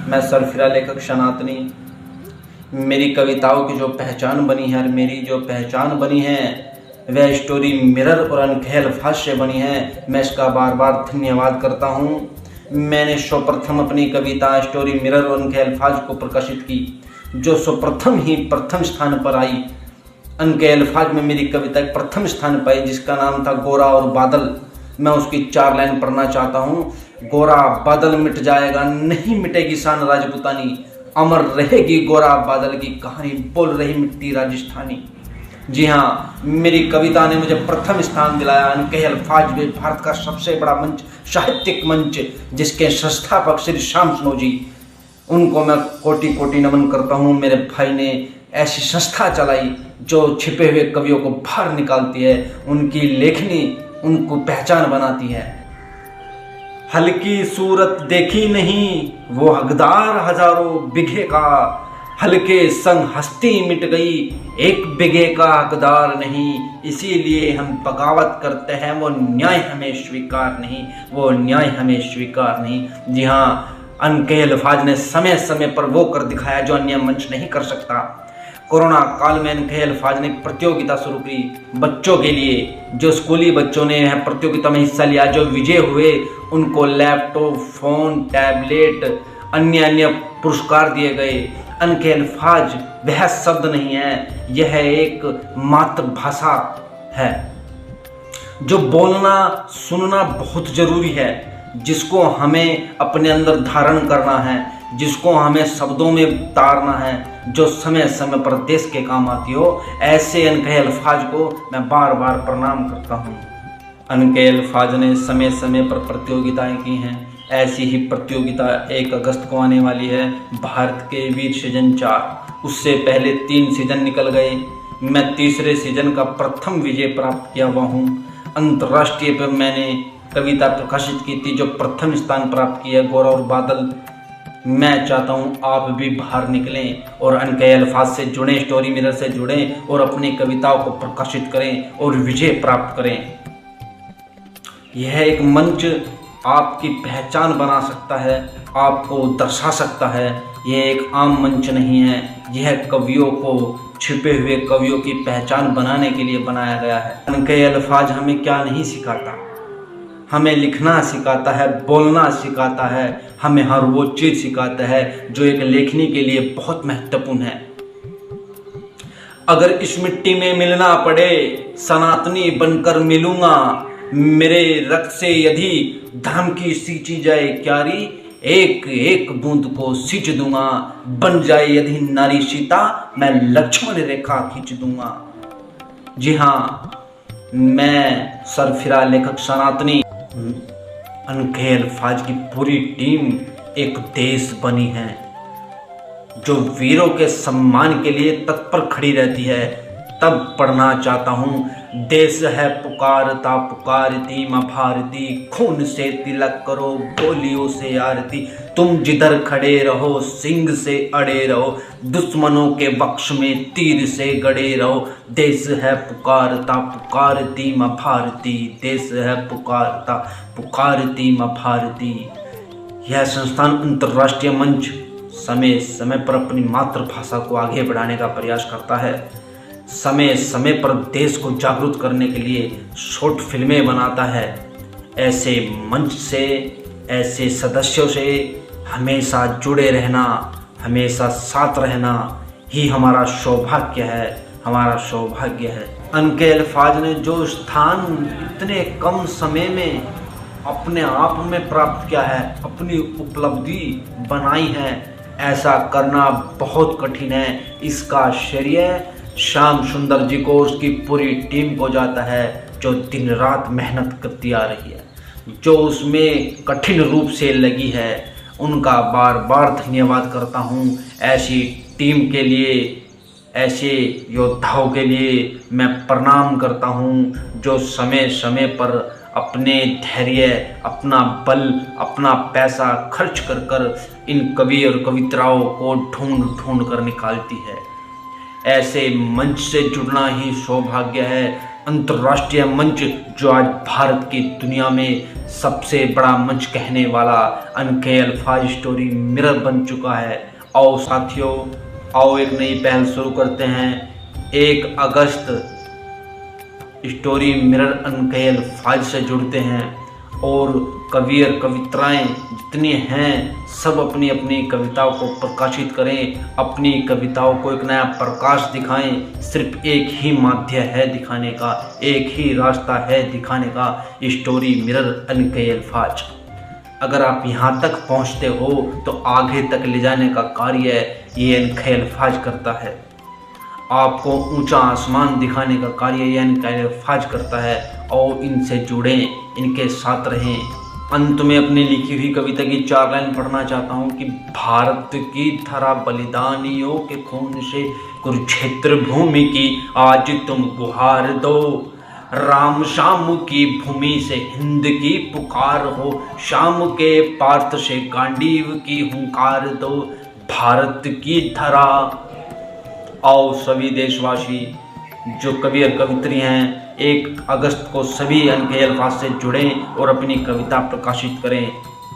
मैं सरफिरा लेखक सनातनी। मेरी कविताओं की जो पहचान बनी है और मेरी जो पहचान बनी है वह स्टोरी मिरर और अनकहे अल्फाज से बनी है। मैं इसका बार बार धन्यवाद करता हूँ। मैंने सर्वप्रथम अपनी कविता स्टोरी मिरर और अनकहे अल्फाज को प्रकाशित की, जो सर्वप्रथम ही प्रथम स्थान पर आई। अनकहे अल्फाज में मेरी कविता प्रथम स्थान पाई, जिसका नाम था गोरा और बादल। मैं उसकी 4 लाइन पढ़ना चाहता हूँ। गोरा बादल मिट जाएगा, नहीं मिटेगी शान राजपूतानी, अमर रहेगी गोरा बादल की कहानी, बोल रही मिट्टी राजस्थानी। जी हाँ, मेरी कविता ने मुझे प्रथम स्थान दिलाया। अनकहे अल्फाज में भारत का सबसे बड़ा मंच, साहित्यिक मंच, जिसके संस्थापक श्री श्याम सुनो जी, उनको मैं कोटि कोटि नमन करता हूँ। मेरे भाई ने ऐसी संस्था चलाई जो छिपे हुए कवियों को बाहर निकालती है, उनकी लेखनी उनको पहचान बनाती है। हल्की सूरत देखी नहीं वो हकदार हजारों बिघे का, हल्के संग हस्ती मिट गई एक बिघे का हकदार नहीं, इसीलिए हम बगावत करते हैं, वो न्याय हमें स्वीकार नहीं, वो न्याय हमें स्वीकार नहीं। जी हाँ, अनकहे अल्फाज ने समय समय पर वो कर दिखाया जो अन्य मंच नहीं कर सकता। कोरोना काल में अनकहे अल्फाज ने प्रतियोगिता शुरू की बच्चों के लिए। जो स्कूली बच्चों ने यह प्रतियोगिता में हिस्सा लिया, जो विजय हुए, उनको लैपटॉप, फोन, टैबलेट, अन्य पुरस्कार दिए गए। अनकहे अल्फाज वह शब्द नहीं है, यह एक मातृभाषा है जो बोलना सुनना बहुत जरूरी है, जिसको हमें अपने अंदर धारण करना है, जिसको हमें शब्दों में उतारना है, जो समय समय पर देश के काम आती हो। ऐसे अनकहे अल्फाज को मैं बार बार प्रणाम करता हूँ। अनकहे अल्फाज ने समय समय पर प्रतियोगिताएं की हैं। ऐसी ही प्रतियोगिता 1 अगस्त को आने वाली है, भारत के वीर सीजन 4। उससे पहले 3 सीजन निकल गए। मैं तीसरे सीजन का प्रथम विजय प्राप्त किया हुआ हूँ। अंतर्राष्ट्रीय पर मैंने कविता प्रकाशित की थी जो प्रथम स्थान प्राप्त किया, गोरा और बादल। मैं चाहता हूँ आप भी बाहर निकलें और अनकहे अल्फाज से जुड़ें, स्टोरी मिरर से जुड़ें और अपनी कविताओं को प्रकाशित करें और विजय प्राप्त करें। यह एक मंच आपकी पहचान बना सकता है, आपको दर्शा सकता है। यह एक आम मंच नहीं है, यह कवियों को, छिपे हुए कवियों की पहचान बनाने के लिए बनाया गया है। अनकहे अल्फाज हमें क्या नहीं सिखाता, हमें लिखना सिखाता है, बोलना सिखाता है, हमें हर वो चीज़ सिखाता है जो एक लेखनी के लिए बहुत महत्वपूर्ण है। अगर इस मिट्टी में मिलना पड़े सनातनी बनकर मिलूंगा, मेरे रक्त से यदि धर्म की सींची जाए क्यारी, एक एक बूंद को सींच दूंगा, बन जाए यदि नारी सीता, मैं लक्ष्मण रेखा खींच दूंगा। जी हाँ, मैं सरफिरा लेखक सनातनी, अनकहे अल्फाज की पूरी टीम एक देश बनी है जो वीरों के सम्मान के लिए तत्पर खड़ी रहती है। तब पढ़ना चाहता हूँ, देश है पुकारता पुकारती माँ भारती, खून से तिलक करो गोलियों से आरती, तुम जिधर खड़े रहो सिंग से अड़े रहो, दुश्मनों के वक्ष में तीर से गड़े रहो। देश है पुकारता पुकारती माँ भारती, देश है पुकारता पुकारती माँ भारती। यह संस्थान अंतर्राष्ट्रीय मंच समय समय पर अपनी मातृभाषा को आगे बढ़ाने का प्रयास करता है। समय समय पर देश को जागरूक करने के लिए शॉर्ट फिल्में बनाता है। ऐसे मंच से, ऐसे सदस्यों से हमेशा जुड़े रहना, हमेशा साथ रहना ही हमारा सौभाग्य है, हमारा सौभाग्य है। अनकहे अल्फाज ने जो स्थान इतने कम समय में अपने आप में प्राप्त किया है, अपनी उपलब्धि बनाई है, ऐसा करना बहुत कठिन है। इसका श्रेय श्याम सुंदर जी को, उसकी पूरी टीम को जाता है, जो दिन रात मेहनत करती आ रही है, जो उसमें कठिन रूप से लगी है। उनका बार बार धन्यवाद करता हूँ। ऐसी टीम के लिए, ऐसे योद्धाओं के लिए मैं प्रणाम करता हूँ, जो समय समय पर अपने धैर्य, अपना बल, अपना पैसा खर्च कर कर इन कवि और कविताओं को ढूंढ ढूंढ कर निकालती है। ऐसे मंच से जुड़ना ही सौभाग्य है। अंतर्राष्ट्रीय मंच जो आज भारत की दुनिया में सबसे बड़ा मंच कहने वाला अनकहे अल्फाज स्टोरी मिरर बन चुका है। आओ साथियों, आओ एक नई पहल शुरू करते हैं। 1 अगस्त स्टोरी मिरर अनकहे अल्फाज से जुड़ते हैं और कवि और कविताएँ जितनी हैं सब अपनी अपनी कविताओं को प्रकाशित करें, अपनी कविताओं को एक नया प्रकाश दिखाएं। सिर्फ एक ही माध्यम है दिखाने का, एक ही रास्ता है दिखाने का, स्टोरी मिरर अनकहे अल्फाज। अगर आप यहाँ तक पहुँचते हो तो आगे तक ले जाने का कार्य ये अनकहे अल्फाज करता है। आपको ऊंचा आसमान दिखाने का कार्य ये अनकहे अल्फाज करता है। और इनसे जुड़ें, इनके साथ रहें। अंत में अपनी लिखी हुई कविता की 4 लाइन पढ़ना चाहता हूँ कि भारत की धरा बलिदानियों के खून से कुरुक्षेत्र भूमि की आज तुम गुहार दो। राम शाम की भूमि से हिंद की पुकार हो, शाम के पार्थ से गांडीव की हुंकार दो। भारत की धरा। आओ सभी देशवासी जो कवि और कवित्री हैं 1 अगस्त को सभी अनकहे अल्फाज से जुड़ें और अपनी कविता प्रकाशित करें।